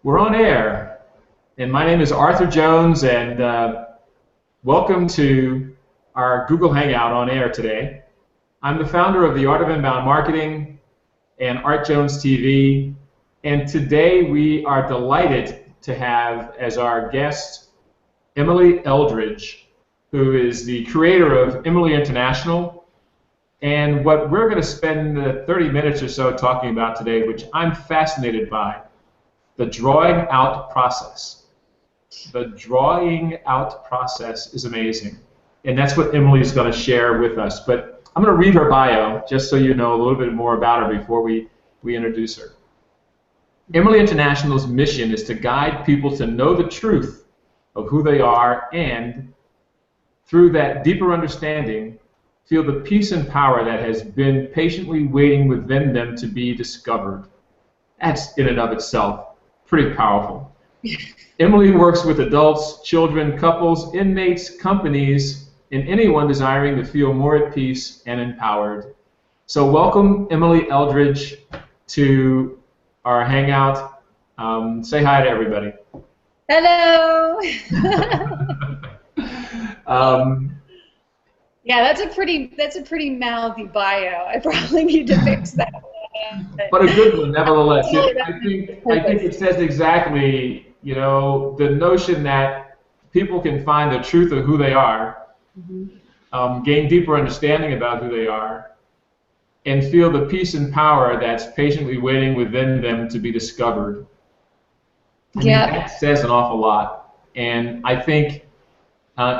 We're on air, and my name is Arthur Jones, and welcome to our Google Hangout on air today. I'm the founder of the Art of Inbound Marketing and Art Jones TV, and today we are delighted to have as our guest Emily Eldredge, who is the creator of Emily International. And what we're going to spend 30 minutes or so talking about today, which I'm fascinated by, the drawing out process. The drawing out process is amazing. And that's what Emily is going to share with us. But I'm going to read her bio just so you know a little bit more about her before we introduce her. Emily International's mission is to guide people to know the truth of who they are and, through that deeper understanding, feel the peace and power that has been patiently waiting within them to be discovered. That's, in and of itself, pretty powerful. Emily works with adults, children, couples, inmates, companies, and anyone desiring to feel more at peace and empowered. So welcome, Emily Eldredge, to our Hangout. Say hi to everybody. Hello. Yeah, that's a pretty mouthy bio. I probably need to fix that one. But a good one, nevertheless. I think it says exactly, you know, the notion that people can find the truth of who they are, gain deeper understanding about who they are, and feel the peace and power that's patiently waiting within them to be discovered. I mean, that says an awful lot. And I think,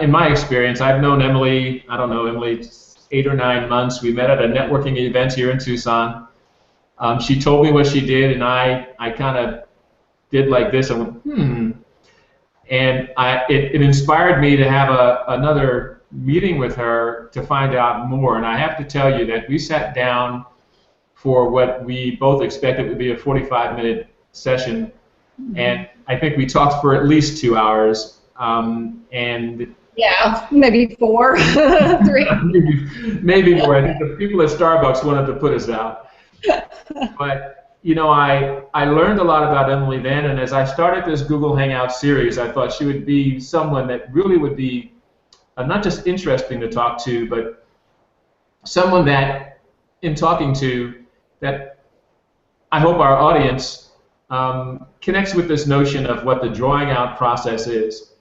in my experience, I've known Emily, I don't know, Emily, 8 or 9 months. We met at a networking event here in Tucson. She told me what she did, and I kind of did like this. I went, And it inspired me to have another meeting with her to find out more. And I have to tell you that we sat down for what we both expected would be a 45-minute session. And I think we talked for at least 2 hours. And yeah, maybe 4, 3. maybe more. I think the people at Starbucks wanted to put us out. But, you know, I learned a lot about Emily then, and as I started this Google Hangout series, I thought she would be someone that really would be not just interesting to talk to, but someone that, in talking to, that I hope our audience connects with this notion of what the drawing out process is.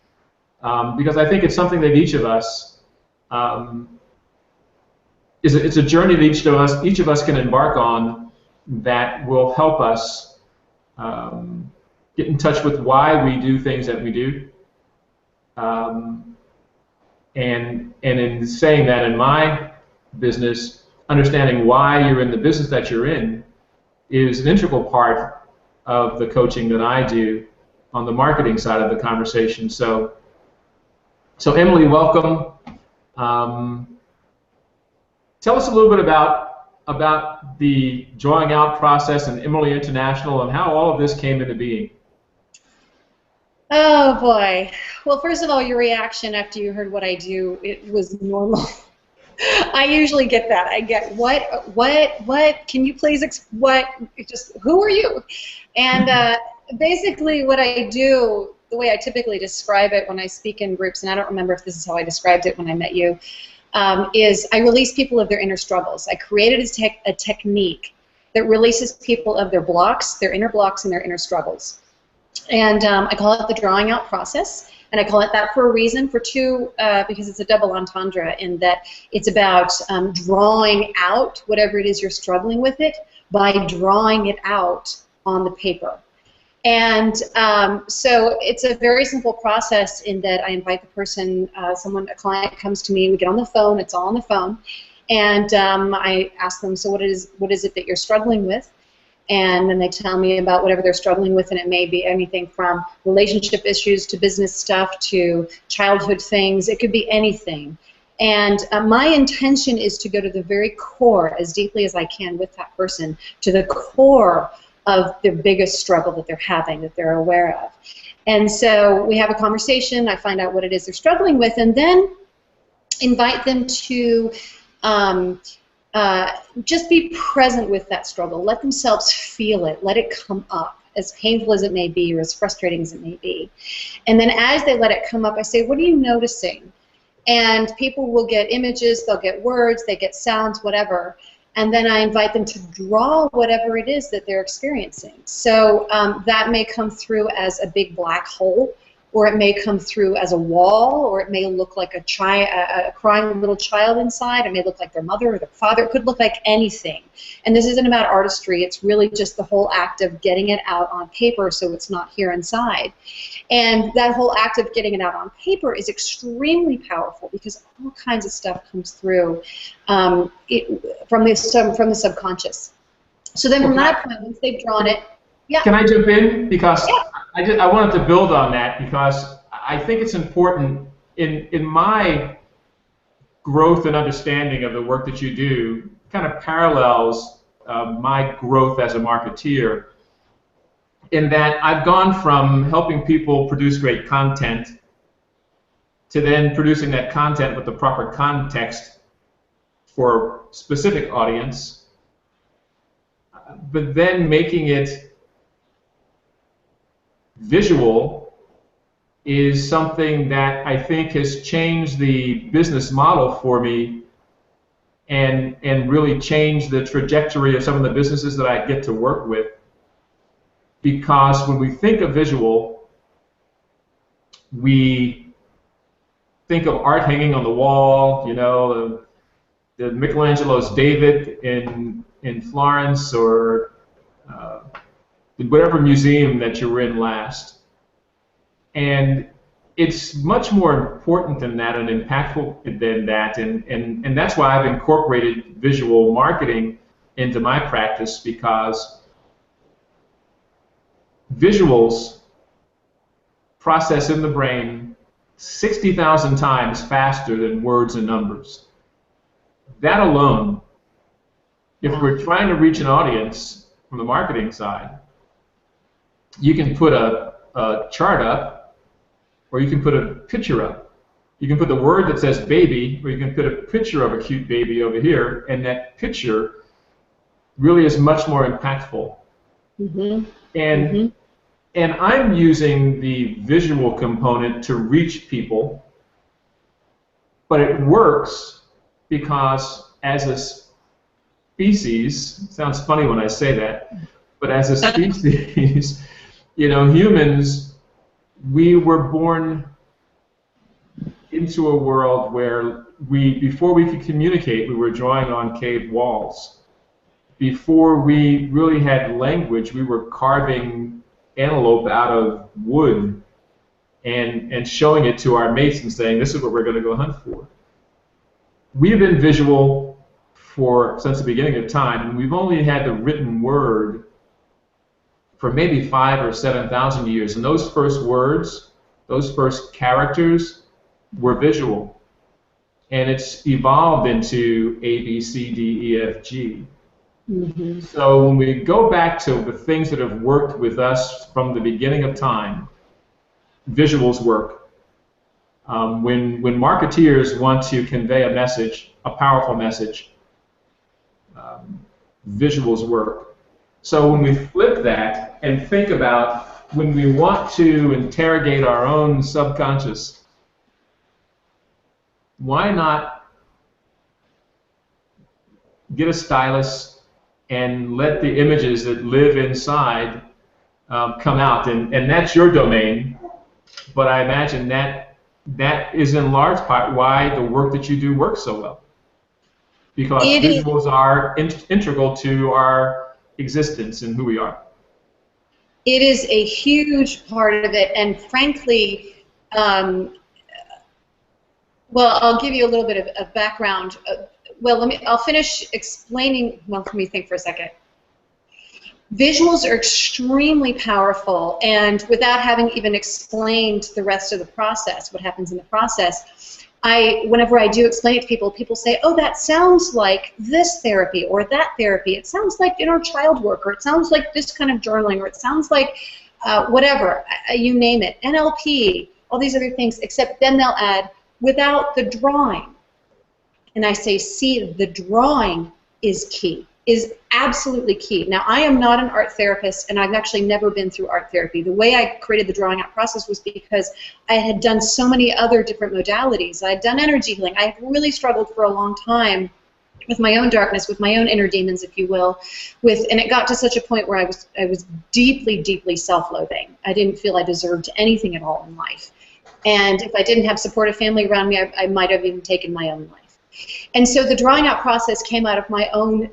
Because I think it's something that each of us, it's a journey that each of us can embark on that will help us get in touch with why we do things that we do. And in saying that, in my business, understanding why you're in the business that you're in is an integral part of the coaching that I do on the marketing side of the conversation. So Emily, welcome. Tell us a little bit about the drawing out process and Emily International and how all of this came into being. Oh boy. Well, first of all, your reaction after you heard what I do, it was normal. I usually get that. I get what? Can you please who are you? And basically, what I do, the way I typically describe it when I speak in groups, and I don't remember if this is how I described it when I met you, is I release people of their inner struggles. I created a technique that releases people of their blocks, their inner blocks, and their inner struggles. And I call it the drawing out process. And I call it that for a reason, because it's a double entendre in that it's about drawing out whatever it is you're struggling with it by drawing it out on the paper. And so it's a very simple process in that I invite the person, a client comes to me, we get on the phone, it's all on the phone, and I ask them, so what is it that you're struggling with? And then they tell me about whatever they're struggling with, and it may be anything from relationship issues to business stuff to childhood things. It could be anything. And my intention is to go to the very core, as deeply as I can with that person, to the core of the biggest struggle that they're having, that they're aware of. And so we have a conversation, I find out what it is they're struggling with, and then invite them to just be present with that struggle. Let themselves feel it. Let it come up, as painful as it may be or as frustrating as it may be. And then as they let it come up, I say, what are you noticing? And people will get images, they'll get words, they get sounds, whatever. And then I invite them to draw whatever it is that they're experiencing. So that may come through as a big black hole, or it may come through as a wall, or it may look like a crying little child inside. It may look like their mother or their father. It could look like anything. And this isn't about artistry. It's really just the whole act of getting it out on paper so it's not here inside. And that whole act of getting it out on paper is extremely powerful because all kinds of stuff comes through from the subconscious. So then from that point, once they've drawn it, yeah. Can I jump in? Because yeah. I wanted to build on that because I think it's important in my growth and understanding of the work that you do kind of parallels my growth as a marketeer in that I've gone from helping people produce great content to then producing that content with the proper context for a specific audience, but then making it visual is something that I think has changed the business model for me and really changed the trajectory of some of the businesses that I get to work with. Because when we think of visual, we think of art hanging on the wall, you know, the Michelangelo's David in Florence, or whatever museum that you were in last. And it's much more important than that and impactful than that, and that's why I've incorporated visual marketing into my practice, because visuals process in the brain 60,000 times faster than words and numbers. That alone, if we're trying to reach an audience from the marketing side, you can put a chart up, or you can put a picture up. You can put the word that says baby, or you can put a picture of a cute baby over here, and that picture really is much more impactful. Mm-hmm. And I'm using the visual component to reach people, but it works because as a species, it sounds funny when I say that, but as a species, you know, humans, we were born into a world where before we could communicate, we were drawing on cave walls. Before we really had language, we were carving antelope out of wood and showing it to our mates and saying, this is what we're going to go hunt for. We've been visual since the beginning of time, and we've only had the written word for maybe 5,000 or 7,000 years, and those first words, those first characters were visual, and it's evolved into A, B, C, D, E, F, G. Mm-hmm. So when we go back to the things that have worked with us from the beginning of time, visuals work. When marketeers want to convey a message, a powerful message, visuals work. So when we flip that and think about when we want to interrogate our own subconscious, why not get a stylus and let the images that live inside come out? And that's your domain, but I imagine that is in large part why the work that you do works so well. Because visuals are integral to our existence and who we are. It is a huge part of it, and frankly, well, I'll give you a little bit of background. I'll finish explaining. Well, let me think for a second. Visuals are extremely powerful, and without having even explained the rest of the process, what happens in the process, whenever I do explain it to people, people say, oh, that sounds like this therapy or that therapy. It sounds like inner child work, or it sounds like this kind of journaling, or it sounds like whatever, you name it, NLP, all these other things, except then they'll add, without the drawing. And I say, see, the drawing is key, is absolutely key. Now, I am not an art therapist, and I've actually never been through art therapy. The way I created the drawing out process was because I had done so many other different modalities. I had done energy healing. I had really struggled for a long time with my own darkness, with my own inner demons, if you will, and it got to such a point where I was deeply, deeply self-loathing. I didn't feel I deserved anything at all in life. And if I didn't have supportive family around me, I might have even taken my own life. And so the drawing out process came out of my own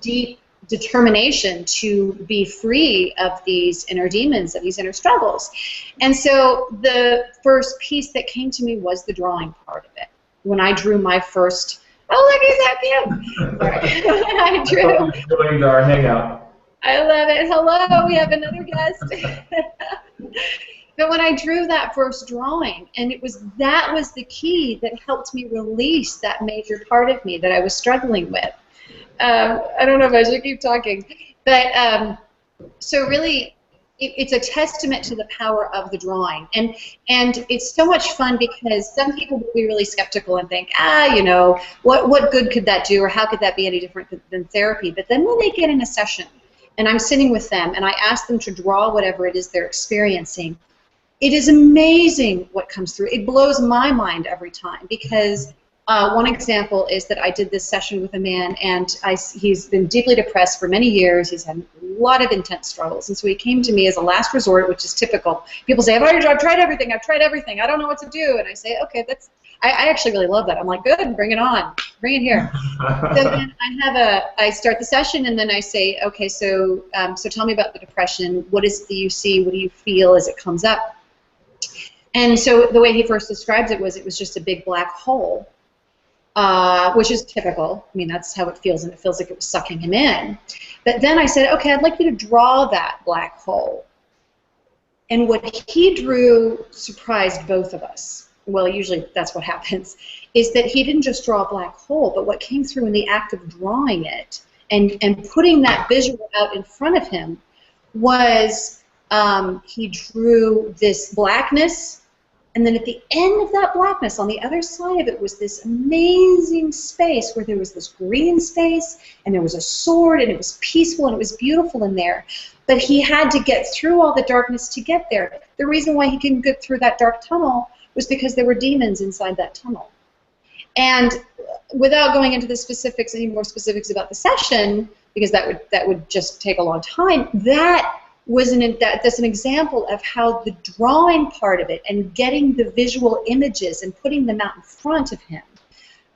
deep determination to be free of these inner demons, of these inner struggles. And so the first piece that came to me was the drawing part of it. When I drew my first, oh, look, is that cute? I drew. Joined our hangout. I love it. Hello, we have another guest. But when I drew that first drawing, and that was the key that helped me release that major part of me that I was struggling with. I don't know if I should keep talking, but so really, it's a testament to the power of the drawing, and it's so much fun because some people will be really skeptical and think, you know, what good could that do, or how could that be any different than therapy? But then when they get in a session, and I'm sitting with them, and I ask them to draw whatever it is they're experiencing, it is amazing what comes through. It blows my mind every time, because one example is that I did this session with a man, and he's been deeply depressed for many years. He's had a lot of intense struggles, and so he came to me as a last resort, which is typical. People say, I've tried everything. I've tried everything. I don't know what to do. And I say, okay, I actually really love that. I'm like, good, bring it on. Bring it here. So then I start the session, and then I say, okay, so tell me about the depression. What is it that you see? What do you feel as it comes up? And so the way he first described it was just a big black hole, which is typical. I mean, that's how it feels, and it feels like it was sucking him in. But then I said, okay, I'd like you to draw that black hole. And what he drew surprised both of us. Well, usually that's what happens, is that he didn't just draw a black hole, but what came through in the act of drawing it and putting that visual out in front of him was he drew this blackness. And then at the end of that blackness, on the other side of it, was this amazing space where there was this green space, and there was a sword, and it was peaceful, and it was beautiful in there. But he had to get through all the darkness to get there. The reason why he couldn't get through that dark tunnel was because there were demons inside that tunnel. And without going into the specifics, any more specifics about the session, because that would just take a long time, that's an example of how the drawing part of it and getting the visual images and putting them out in front of him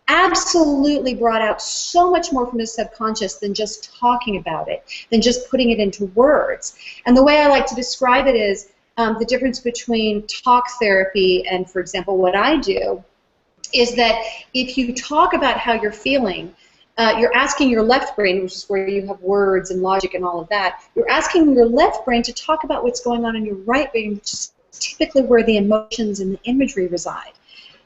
absolutely brought out so much more from his subconscious than just talking about it, than just putting it into words. And the way I like to describe it is the difference between talk therapy and, for example, what I do is that if you talk about how you're feeling, you're asking your left brain, which is where you have words and logic and all of that, you're asking your left brain to talk about what's going on in your right brain, which is typically where the emotions and the imagery reside.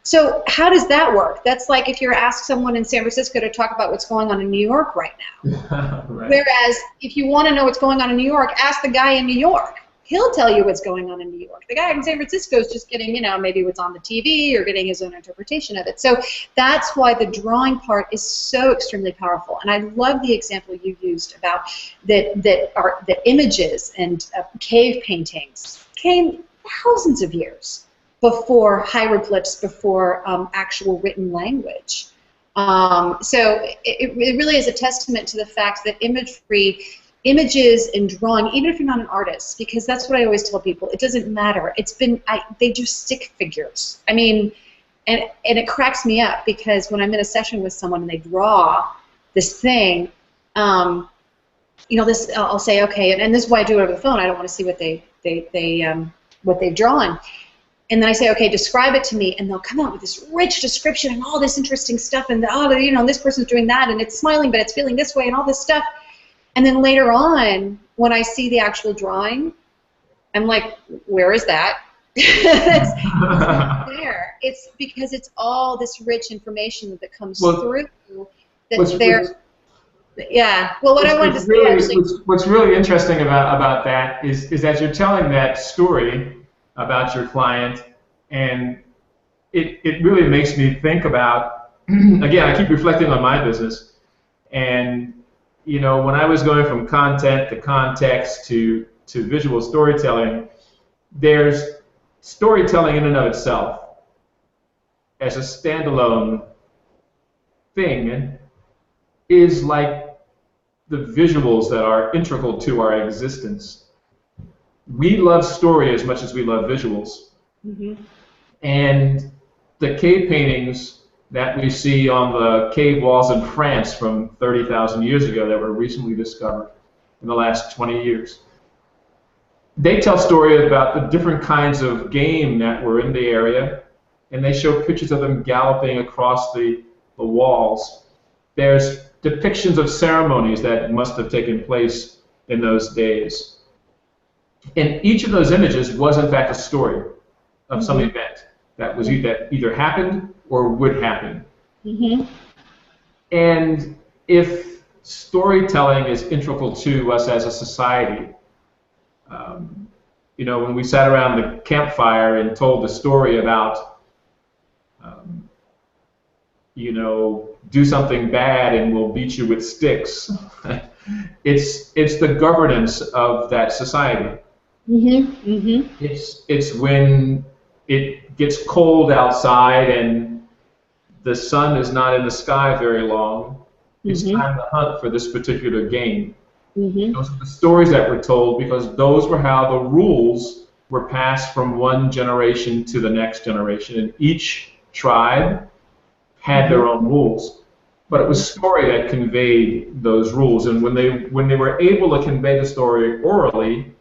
So how does that work? That's like if you're asked someone in San Francisco to talk about what's going on in New York right now. Right. Whereas if you want to know what's going on in New York, ask the guy in New York. He'll tell you what's going on in New York. The guy in San Francisco is just getting, you know, maybe what's on the TV or getting his own interpretation of it. So that's why the drawing part is so extremely powerful. And I love the example you used about that images and cave paintings came thousands of years before hieroglyphs, before actual written language. So it really is a testament to the fact that images and drawing, even if you're not an artist, because that's what I always tell people, it doesn't matter. They do stick figures. I mean, and it cracks me up because when I'm in a session with someone and they draw this thing, you know, I'll say, okay, and this is why I do it over the phone. I don't want to see what they've drawn. And then I say, okay, describe it to me, and they'll come out with this rich description and all this interesting stuff, and you know, this person's doing that, and it's smiling, but it's feeling this way, and all this stuff. And then later on, when I see the actual drawing, I'm like, where is that? It's not there. It's because it's all this rich information that comes through that's there. Yeah. Well, what I wanted to say actually. What's really interesting about that is that you're telling that story about your client, and it really makes me think about, again, I keep reflecting on my business, And when I was going from content to context to visual storytelling, there's storytelling in and of itself as a standalone thing is like the visuals that are integral to our existence. We love story as much as we love visuals. Mm-hmm. And the cave paintings that we see on the cave walls in France from 30,000 years ago that were recently discovered in the last 20 years, they tell story about the different kinds of game that were in the area, and they show pictures of them galloping across the walls. There's depictions of ceremonies that must have taken place in those days. And each of those images was, in fact, a story of some event that was that either happened or would happen. Mm-hmm. And if storytelling is integral to us as a society, when we sat around the campfire and told the story about, do something bad and we'll beat you with sticks, it's the governance of that society. Mm-hmm. Mm-hmm. It's when it gets cold outside and the sun is not in the sky very long. It's time to hunt for this particular game. Mm-hmm. Those are the stories that were told because those were how the rules were passed from one generation to the next generation. And each tribe had their own rules. But it was story that conveyed those rules. And when they were able to convey the story orally,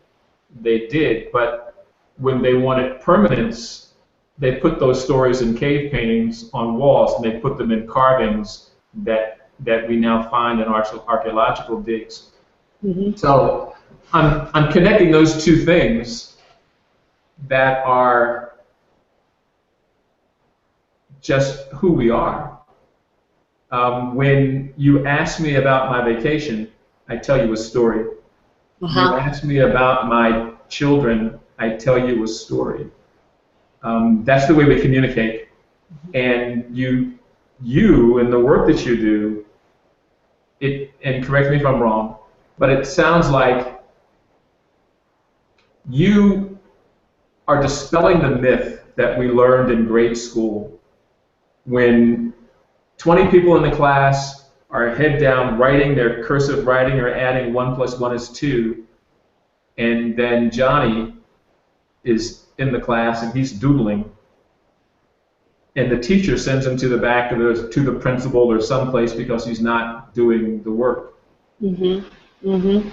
they did. But when they wanted permanence, they put those stories in cave paintings on walls, and they put them in carvings that we now find in archaeological digs. Mm-hmm. So I'm connecting those two things that are just who we are. When you ask me about my vacation, I tell you a story. You ask me about my children, I tell you a story. That's the way we communicate. And you and the work that you do, and correct me if I'm wrong, but it sounds like you are dispelling the myth that we learned in grade school when 20 people in the class are head down writing their cursive writing or adding 1 + 1 is 2, and then Johnny is in the class and he's doodling, and the teacher sends him to the back to the principal or someplace because he's not doing the work. Mm-hmm. Mm-hmm.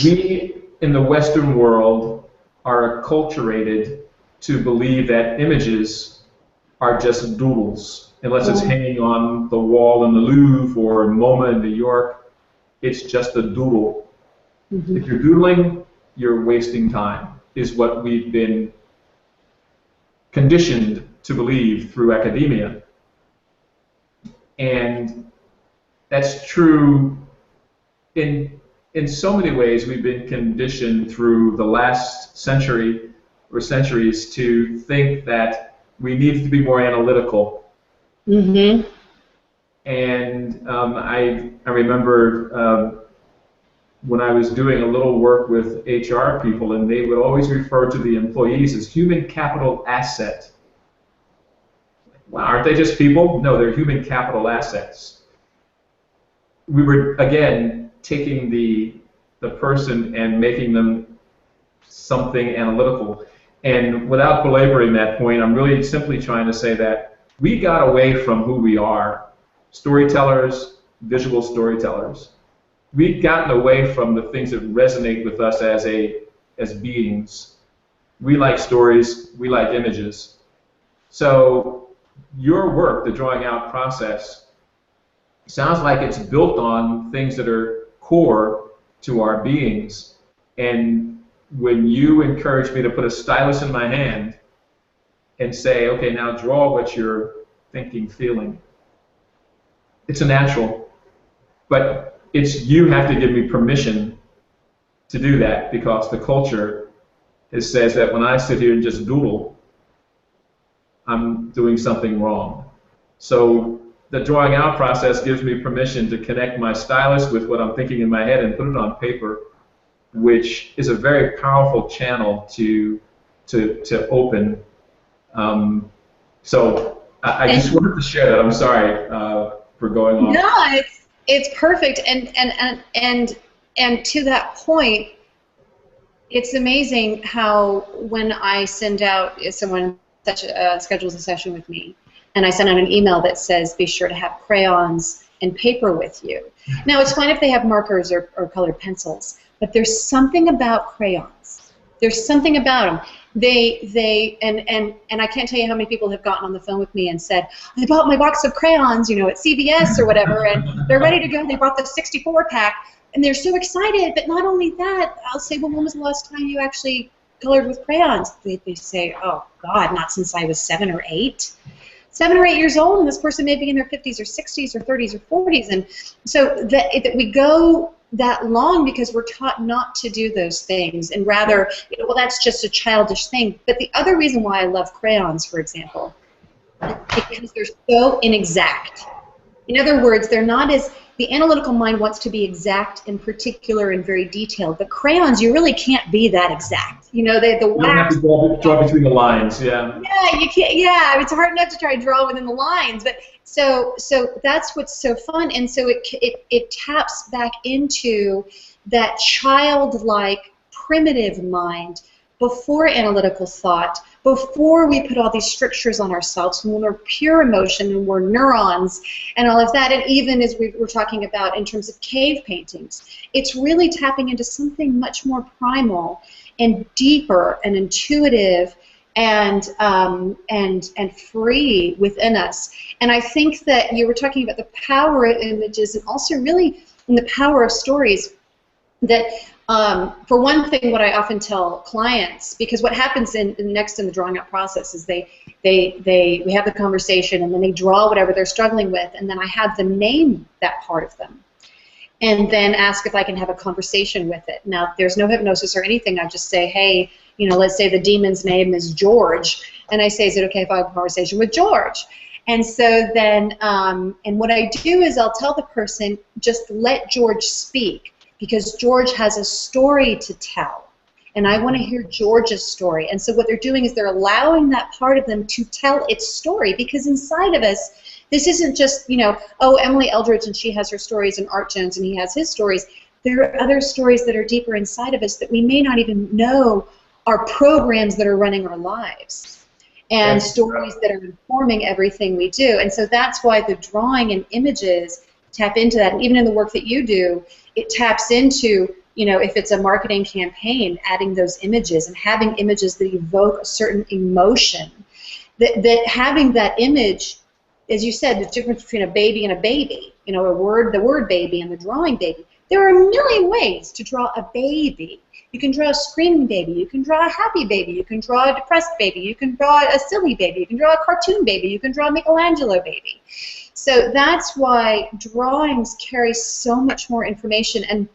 We in the Western world are acculturated to believe that images are just doodles. Unless it's hanging on the wall in the Louvre or MoMA in New York, it's just a doodle. Mm-hmm. If you're doodling, you're wasting time, is what we've been conditioned to believe through academia. And that's true in so many ways. We've been conditioned through the last century or centuries to think that we need to be more analytical. Mm-hmm. And I remember when I was doing a little work with HR people, and they would always refer to the employees as human capital asset. Wow, aren't they just people? No, they're human capital assets. We were, again, taking the person and making them something analytical. And without belaboring that point, I'm really simply trying to say that we got away from who we are, storytellers, visual storytellers. We've gotten away from the things that resonate with us as beings. We like stories, we like images. So your work, the drawing out process, sounds like it's built on things that are core to our beings. And when you encourage me to put a stylus in my hand and say, okay, now draw what you're thinking, feeling, it's a natural. But you have to give me permission to do that, because the culture says that when I sit here and just doodle, I'm doing something wrong. So the drawing out process gives me permission to connect my stylus with what I'm thinking in my head and put it on paper, which is a very powerful channel to open. So I just wanted to share that. I'm sorry for going on. No, it's perfect, and to that point, it's amazing how when I send out, if someone schedules a session with me, and I send out an email that says, be sure to have crayons and paper with you. Now, it's fine if they have markers or colored pencils, but there's something about crayons. There's something about them. And I can't tell you how many people have gotten on the phone with me and said, I bought my box of crayons, you know, at CVS or whatever, and they're ready to go. They bought the 64-pack, and they're so excited. But not only that, I'll say, well, when was the last time you actually colored with crayons? They say, oh, God, not since I was 7 or 8. 7 or 8 years old, and this person may be in their 50s or 60s or 30s or 40s. And so that we go that long because we're taught not to do those things, and rather, you know, well, that's just a childish thing. But the other reason why I love crayons, for example, is because they're so inexact. In other words, they're not as, the analytical mind wants to be exact and particular and very detailed, but crayons, you really can't be that exact. You know, the wax. You have to draw between the lines, yeah. Yeah, you can't. Yeah, it's hard enough to try to draw within the lines, but so that's what's so fun, and so it taps back into that childlike, primitive mind before analytical thought, before we put all these strictures on ourselves, when we're pure emotion and we're neurons and all of that, and even as we were talking about in terms of cave paintings, it's really tapping into something much more primal and deeper and intuitive and free within us. And I think that you were talking about the power of images and also really in the power of stories. That for one thing, what I often tell clients, because what happens next in the drawing out process is we have the conversation and then they draw whatever they're struggling with, and then I have them name that part of them, and then ask if I can have a conversation with it. Now, there's no hypnosis or anything. I just say, hey, you know, let's say the demon's name is George, and I say, is it okay if I have a conversation with George? And so then, and what I do is I'll tell the person, just let George speak, because George has a story to tell, and I want to hear George's story. And so what they're doing is they're allowing that part of them to tell its story, because inside of us, this isn't just, you know, oh, Emily Eldredge and she has her stories, and Art Jones and he has his stories. There are other stories that are deeper inside of us that we may not even know are programs that are running our lives, and stories that are informing everything we do. And so that's why the drawing and images tap into that. And even in the work that you do, it taps into, you know, if it's a marketing campaign, adding those images and having images that evoke a certain emotion. That having that image, as you said, the difference between a baby and a baby, you know, the word baby and the drawing baby. There are a million ways to draw a baby. You can draw a screaming baby, you can draw a happy baby, you can draw a depressed baby, you can draw a silly baby, you can draw a cartoon baby, you can draw a Michelangelo baby. So that's why drawings carry so much more information, and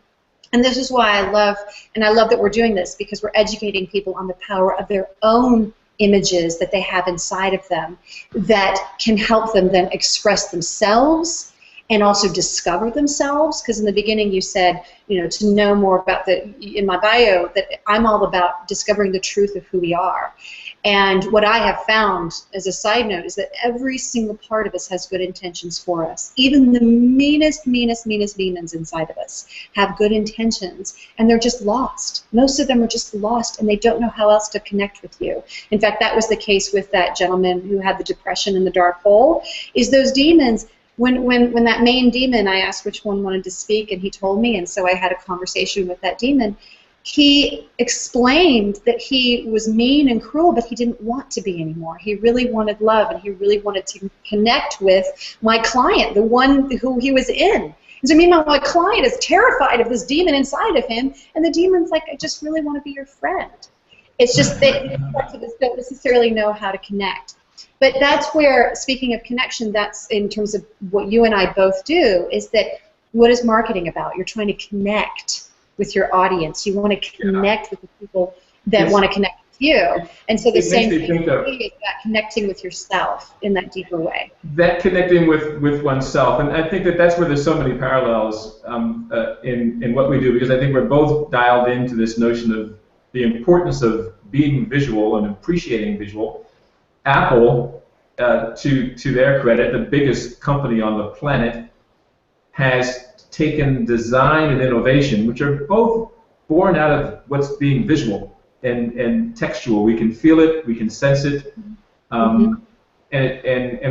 this is why I love that we're doing this, because we're educating people on the power of their own images that they have inside of them that can help them then express themselves and also discover themselves. Because in the beginning you said, you know, to know more about in my bio, that I'm all about discovering the truth of who we are. And what I have found, as a side note, is that every single part of us has good intentions for us. Even the meanest demons inside of us have good intentions, and they're just lost. Most of them are just lost, and they don't know how else to connect with you. In fact, that was the case with that gentleman who had the depression in the dark hole, is those demons. When that main demon, I asked which one wanted to speak, and he told me, and so I had a conversation with that demon. He explained that he was mean and cruel, but he didn't want to be anymore. He really wanted love, and he really wanted to connect with my client, the one who he was in. And so meanwhile, my client is terrified of this demon inside of him, and the demon's like, I just really want to be your friend. It's just that they don't necessarily know how to connect. But that's where, speaking of connection, that's in terms of what you and I both do, is that what is marketing about? You're trying to connect with your audience. You want to connect with the people that want to connect with you. And so the It makes same me thing think for of me is that connecting with yourself in that deeper way. that connecting with oneself, and I think that that's where there's so many parallels in what we do, because I think we're both dialed into this notion of the importance of being visual and appreciating visual. Apple, to their credit, the biggest company on the planet, has taken design and innovation, which are both born out of what's being visual and textual. We can feel it, we can sense it, and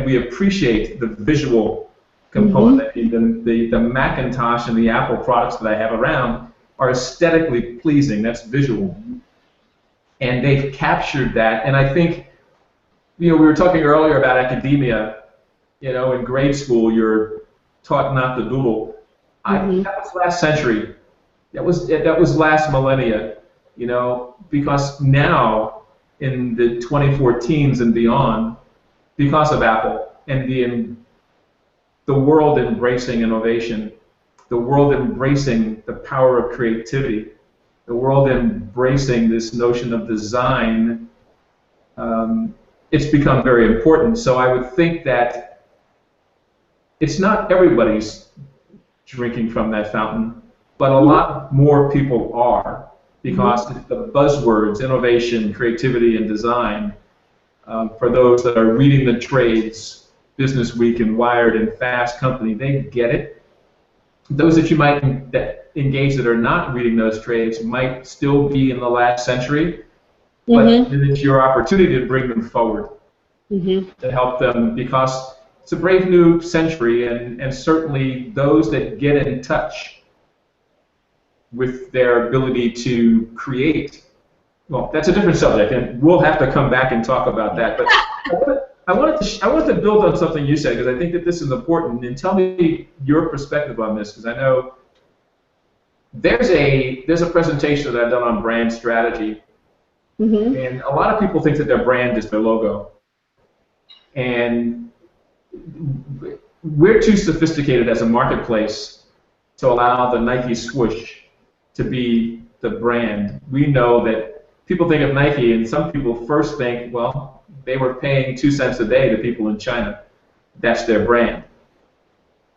we appreciate the visual component. The Macintosh and the Apple products that I have around are aesthetically pleasing. That's visual. And they've captured that. And I think, we were talking earlier about academia. In grade school, you're taught not to doodle. That was last century. That was last millennia. Because now in the 2014s and beyond, because of Apple and the world embracing innovation, the world embracing the power of creativity, the world embracing this notion of design, it's become very important. So I would think that it's not everybody's drinking from that fountain, but a lot more people are, because the buzzwords, innovation, creativity, and design, for those that are reading the trades, Business Week and Wired and Fast Company, they get it. Those that you might engage that are not reading those trades might still be in the last century, but it's your opportunity to bring them forward, to help them, because it's a brave new century, and certainly those that get in touch with their ability to create, well, that's a different subject, and we'll have to come back and talk about that. But I wanted to build on something you said, because I think that this is important, and tell me your perspective on this, because I know there's a presentation that I've done on brand strategy. And a lot of people think that their brand is their logo. And we're too sophisticated as a marketplace to allow the Nike swoosh to be the brand. We know that people think of Nike, and some people first think, well, they were paying 2 cents a day to people in China. That's their brand.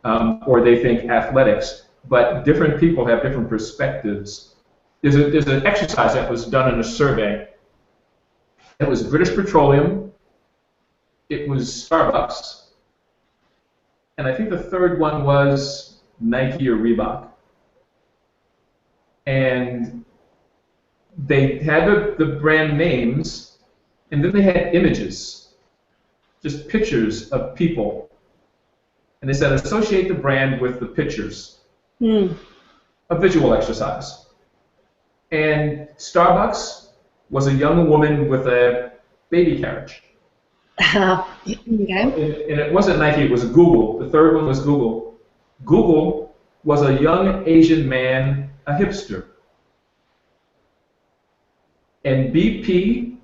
Or they think athletics. But different people have different perspectives. There's an exercise that was done in a survey. It was British Petroleum, it was Starbucks, and I think the third one was Nike or Reebok. And they had the brand names, and then they had images, just pictures of people. And they said, associate the brand with the pictures. A visual exercise. And Starbucks was a young woman with a baby carriage. Okay. And it wasn't Nike, it was Google. The third one was Google. Google was a young Asian man, a hipster. And BP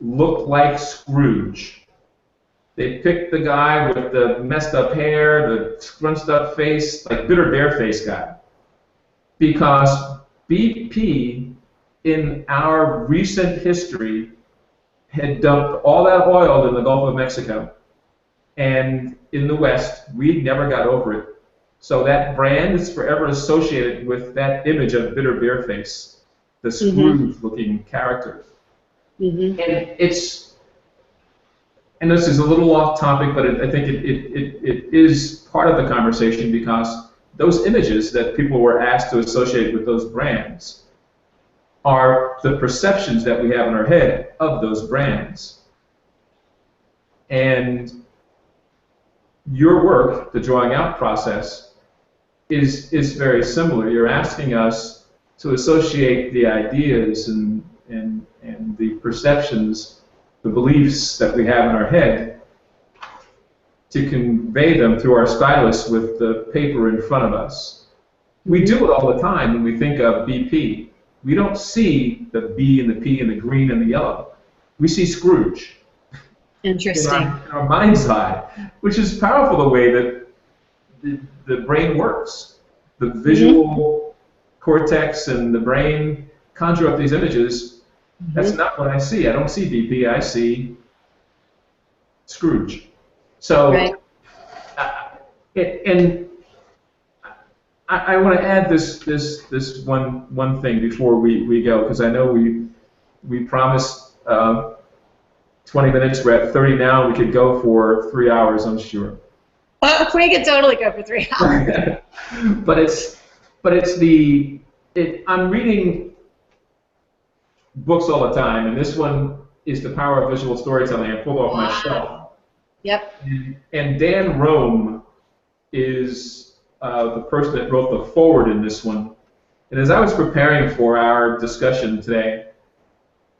looked like Scrooge. They picked the guy with the messed up hair, the scrunched up face, like bitter bare-faced guy. Because BP, in our recent history, had dumped all that oil in the Gulf of Mexico. And in the West, we never got over it. So that brand is forever associated with that image of bitter bare-face, the Scrooge-looking character. And and this is a little off topic, but I think it is part of the conversation, because those images that people were asked to associate with those brands are the perceptions that we have in our head of those brands. And your work, the drawing out process, is very similar. You're asking us to associate the ideas and the perceptions, the beliefs that we have in our head, to convey them through our stylus with the paper in front of us. We do it all the time when we think of BP. We don't see the B and the P and the green and the yellow. We see Scrooge. Interesting. In our mind's eye, which is powerful, the way that the brain works. The visual cortex and the brain conjure up these images, That's Mhm. not what I see. I don't see DP. I see Scrooge. Right. So, and I want to add this one thing before we go, because I know we promised 20 minutes. We're at 30 now. We could go for 3 hours, I'm sure. We could totally go for 3 hours. but it's the I'm reading books all the time, and this one is The Power of Visual Storytelling. I pulled off my shelf, Wow. Yep. and Dan Rome is the person that wrote the forward in this one. And as I was preparing for our discussion today,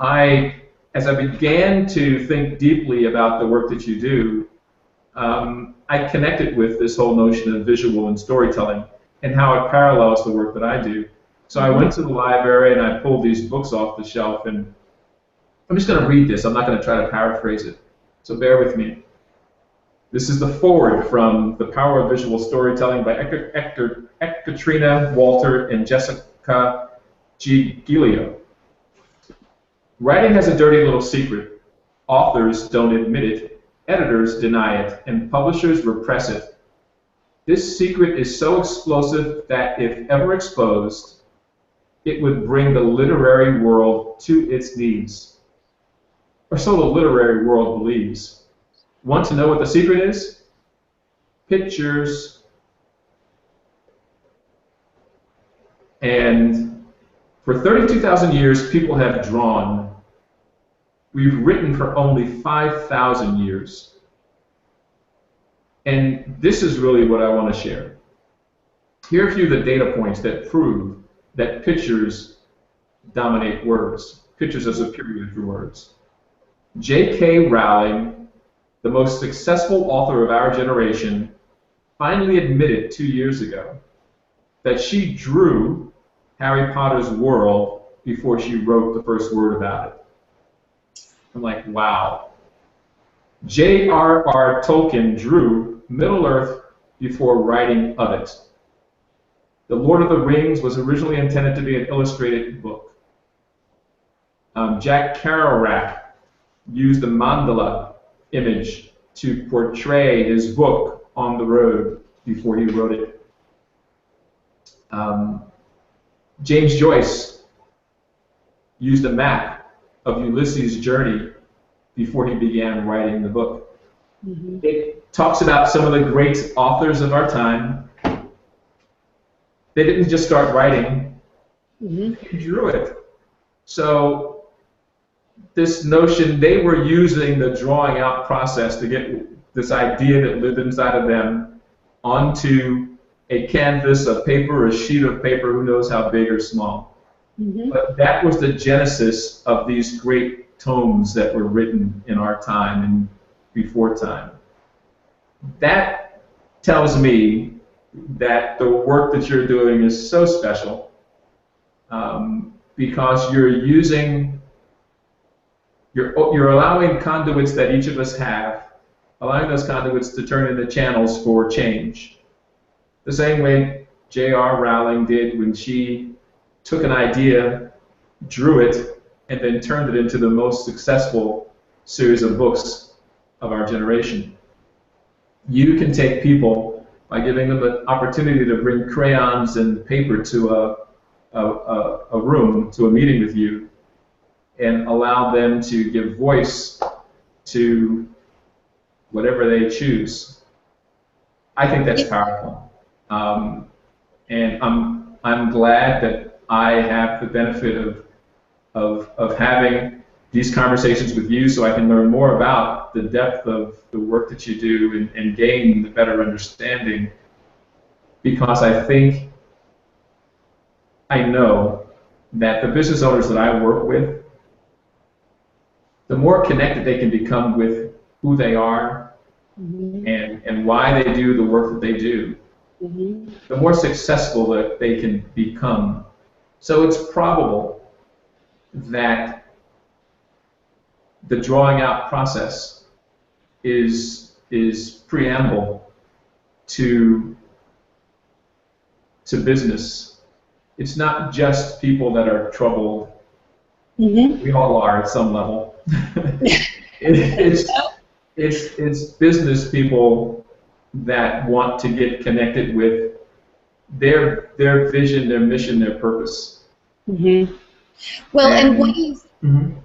as I began to think deeply about the work that you do, I connected with this whole notion of visual and storytelling and how it parallels the work that I do. So I Mhm. went to the library and I pulled these books off the shelf, and I'm just going to read this. I'm not going to try to paraphrase it. So bear with me. This is the forward from The Power of Visual Storytelling by Ekaterina Walter and Jessica G. Giglio. Writing has a dirty little secret. Authors don't admit it, editors deny it, and publishers repress it. This secret is so explosive that if ever exposed, it would bring the literary world to its knees. Or so the literary world believes. Want to know what the secret is? Pictures. And for 32,000 years, people have drawn. We've written for only 5,000 years. And this is really what I want to share. Here are a few of the data points that prove that pictures dominate words. Pictures are superior to words. J.K. Rowling, the most successful author of our generation, finally admitted 2 years ago that she drew Harry Potter's world before she wrote the first word about it. I'm like, wow. J.R.R. Tolkien drew Middle-earth before writing of it. The Lord of the Rings was originally intended to be an illustrated book. Jack Kerouac used the mandala image to portray his book On the Road before he wrote it. James Joyce used a map of Ulysses' journey before he began writing the book. Mhm. It talks about some of the great authors of our time. They didn't just start writing, Mhm. they drew it. So this notion, they were using the drawing out process to get this idea that lived inside of them onto a canvas, a paper, a sheet of paper, who knows how big or small. Mhm. But that was the genesis of these great tomes that were written in our time and before time. That tells me that the work that you're doing is so special, because you're allowing conduits that each of us have, allowing those conduits to turn into channels for change. The same way J.R. Rowling did when she took an idea, drew it, and then turned it into the most successful series of books of our generation. You can take people by giving them an opportunity to bring crayons and paper to a room, to a meeting with you, and allow them to give voice to whatever they choose. I think that's powerful. And I'm glad that I have the benefit of having these conversations with you so I can learn more about the depth of the work that you do and gain the better understanding, because I know that the business owners that I work with, the more connected they can become with who they are Mhm. and why they do the work that they do, Mhm. the more successful that they can become. So it's probable that the drawing out process is preamble to business. It's not just people that are troubled Mm-hmm. We all are at some level. it's, it's business people that want to get connected with their vision, their mission, their purpose. Mm-hmm. Well, and what And you, mhm.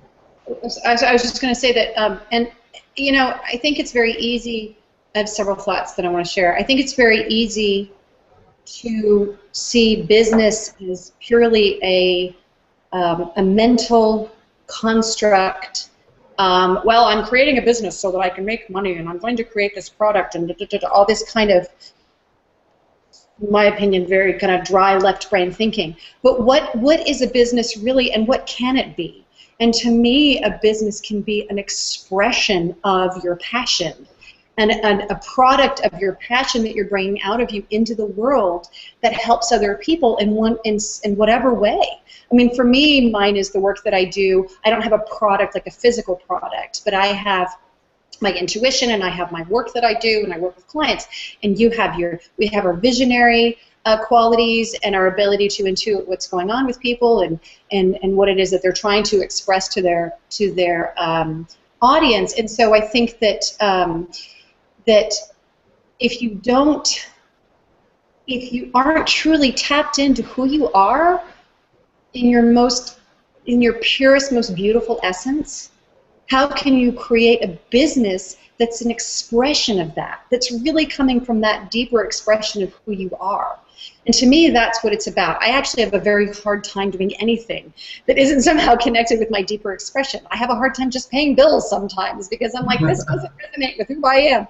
I was just going to say that, and you know, I think it's very easy. I have several thoughts that I want to share. I think it's very easy to see business as purely a mental construct. Well, I'm creating a business so that I can make money, and I'm going to create this product, and all this kind of, in my opinion, very kind of dry left brain thinking. But what is a business really, and what can it be? And to me, a business can be an expression of your passion, and a product of your passion that you're bringing out of you into the world that helps other people in whatever way. I mean, for me, mine is the work that I do. I don't have a product like a physical product, but I have my intuition, and I have my work that I do, and I work with clients. And we have our visionary qualities and our ability to intuit what's going on with people and what it is that they're trying to express to their audience. And so I think that that if you aren't truly tapped into who you are in your purest, most beautiful essence, how can you create a business that's an expression of that, that's really coming from that deeper expression of who you are? And to me, that's what it's about. I actually have a very hard time doing anything that isn't somehow connected with my deeper expression. I have a hard time just paying bills sometimes because I'm like, this doesn't resonate with who I am.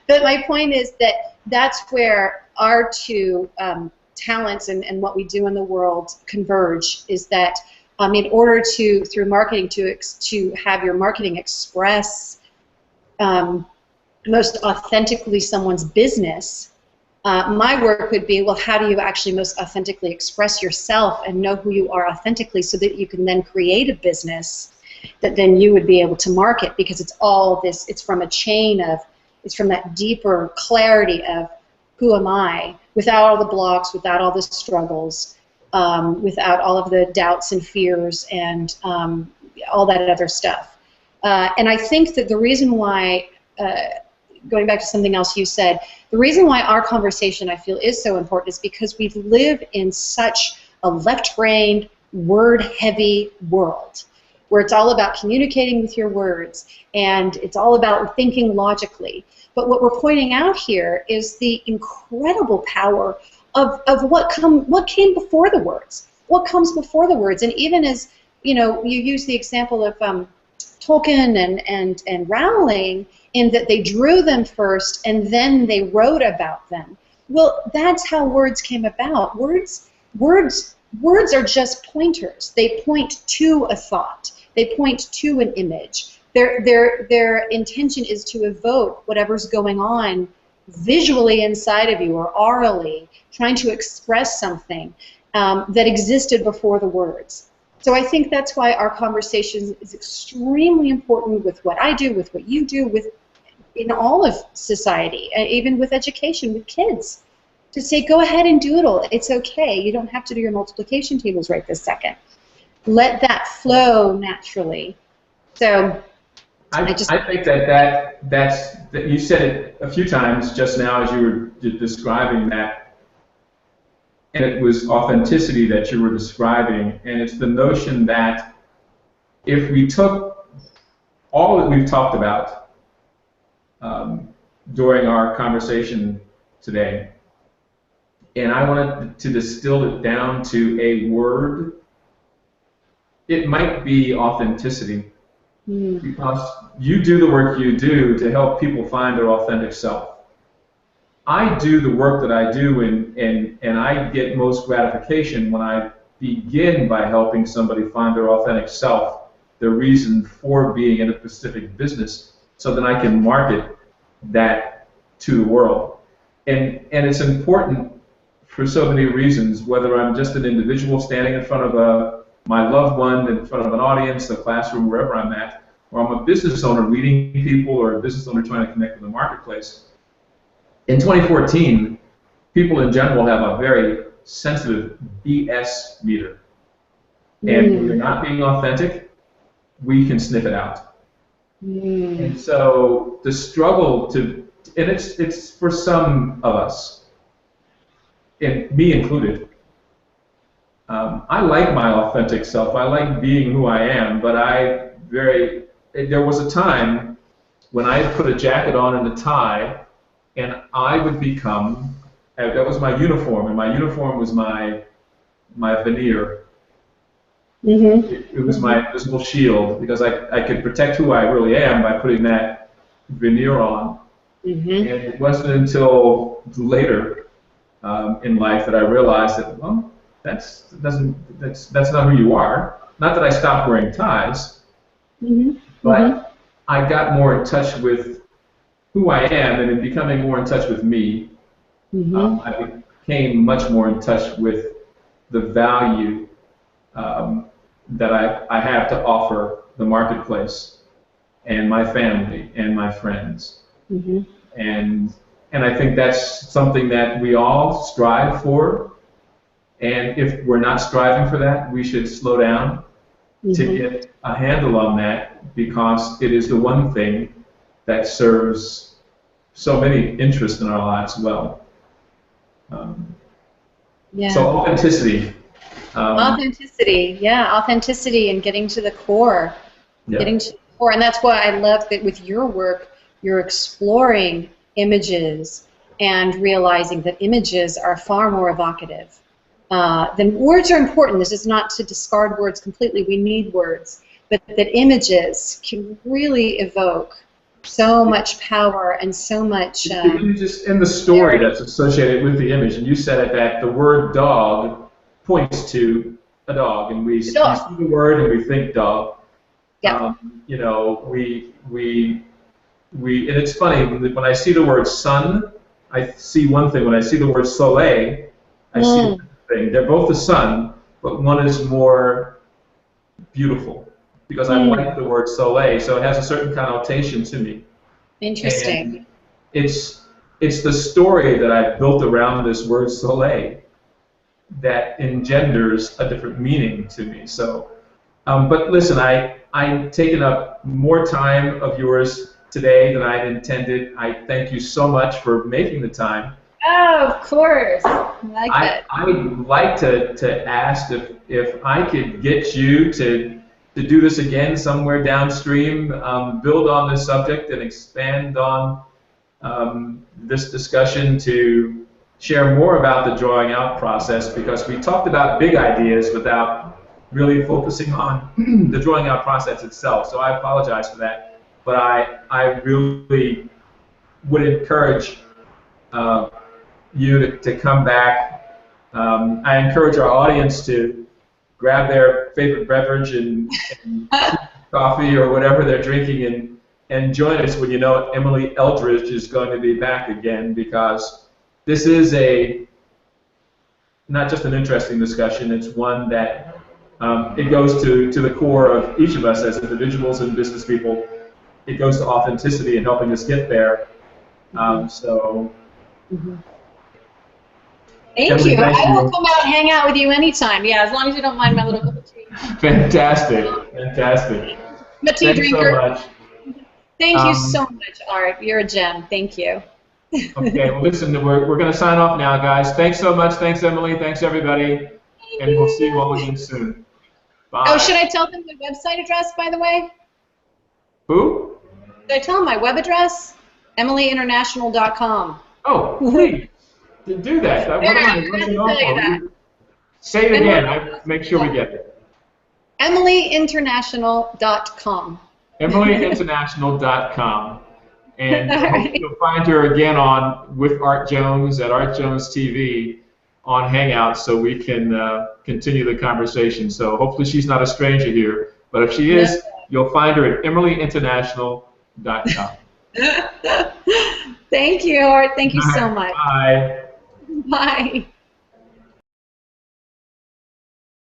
But my point is that that's where our two talents and what we do in the world converge, is that in order to, through marketing, to have your marketing express most authentically someone's business, my work would be, well, how do you actually most authentically express yourself and know who you are authentically so that you can then create a business that then you would be able to market, because it's all this, it's from a chain of, it's from that deeper clarity of who am I, without all the blocks, without all the struggles, without all of the doubts and fears and all that other stuff. And I think that the reason why, going back to something else you said, the reason why our conversation, I feel, is so important is because we live in such a left-brained, word-heavy world where it's all about communicating with your words and it's all about thinking logically. But what we're pointing out here is the incredible power of what came before the words, what comes before the words. And even as, you know, you use the example of Tolkien and Rowling, in that they drew them first and then they wrote about them. Well, that's how words came about. Words are just pointers. They point to a thought. They point to an image. Their intention is to evoke whatever's going on visually inside of you or orally, trying to express something that existed before the words. So I think that's why our conversation is extremely important with what I do, with what you do, with in all of society, even with education, with kids, to say, go ahead and doodle. It's okay. You don't have to do your multiplication tables right this second. Let that flow naturally. So I think that you said it a few times just now as you were describing that, and it was authenticity that you were describing, and it's the notion that if we took all that we've talked about during our conversation today, and I wanted to distill it down to a word, it might be authenticity. Because you do the work you do to help people find their authentic self. I do the work that I do, and I get most gratification when I begin by helping somebody find their authentic self, their reason for being in a specific business, so that I can market that to the world. And it's important for so many reasons, whether I'm just an individual standing in front of my loved one, in front of an audience, a classroom, wherever I'm at, or I'm a business owner leading people, or a business owner trying to connect with the marketplace. In 2014, people in general have a very sensitive BS meter. And when you're not being authentic, we can sniff it out. And so the struggle to, and it's for some of us, and me included. I like my authentic self. I like being who I am, but there was a time when I put a jacket on and a tie, and I would become, that was my uniform, and my uniform was my veneer. It was my invisible shield, because I could protect who I really am by putting that veneer on. And it wasn't until later in life that I realized that, well, that's not who you are. Not that I stopped wearing ties, but I got more in touch with who I am, and in becoming more in touch with me, I became much more in touch with the value that I have to offer the marketplace and my family and my friends. And I think that's something that we all strive for. And if we're not striving for that, we should slow down to get a handle on that, because it is the one thing that serves so many interests in our lives well. So authenticity. Authenticity and getting to the core. Getting to the core. And that's why I love that with your work, you're exploring images and realizing that images are far more evocative. Then words are important. This is not to discard words completely. We need words. But that images can really evoke so much power and so much... just in the story that's associated with the image, and you said it, that the word dog points to a dog, and we see the word and we think dog. You know, and it's funny, when I see the word sun, I see one thing. When I see the word soleil, I see another thing. They're both the sun, but one is more beautiful, because I like the word soleil, so it has a certain connotation to me. Interesting. And it's the story that I built around this word soleil that engenders a different meaning to me. So, but listen, I've taken up more time of yours today than I had intended. I thank you so much for making the time. Oh, of course. I would like to ask if I could get you to do this again somewhere downstream, build on this subject and expand on this discussion to share more about the drawing out process, because we talked about big ideas without really focusing on the drawing out process itself. So I apologize for that, but I really would encourage you to come back. I encourage our audience to grab their favorite beverage and coffee or whatever they're drinking and join us when you know Emily Eldredge is going to be back again, because this is not just an interesting discussion, it's one that it goes to the core of each of us as individuals and business people. It goes to authenticity and helping us get there. Thank you. I will come out and hang out with you anytime. Yeah, as long as you don't mind my little cup of tea. Fantastic. Fantastic. I'm a tea drinker. So much. Thank you so much, Art. You're a gem. Thank you. Okay, well, listen, we're going to sign off now, guys. Thanks so much. Thanks, Emily. Thanks, everybody. And we'll see you all again soon. Bye. Oh, should I tell them my website address, by the way? Who? Should I tell them my web address? EmilyInternational.com. Oh, please. Do that. What am I rushing off on? Say it again. Make sure we get it. EmilyInternational.com. EmilyInternational.com. And hopefully you'll find her again with Art Jones at Art Jones TV on Hangout, so we can continue the conversation. So hopefully she's not a stranger here, but if she is, you'll find her at EmilyInternational.com. Thank you, Art. Thank you so much. Bye. Bye.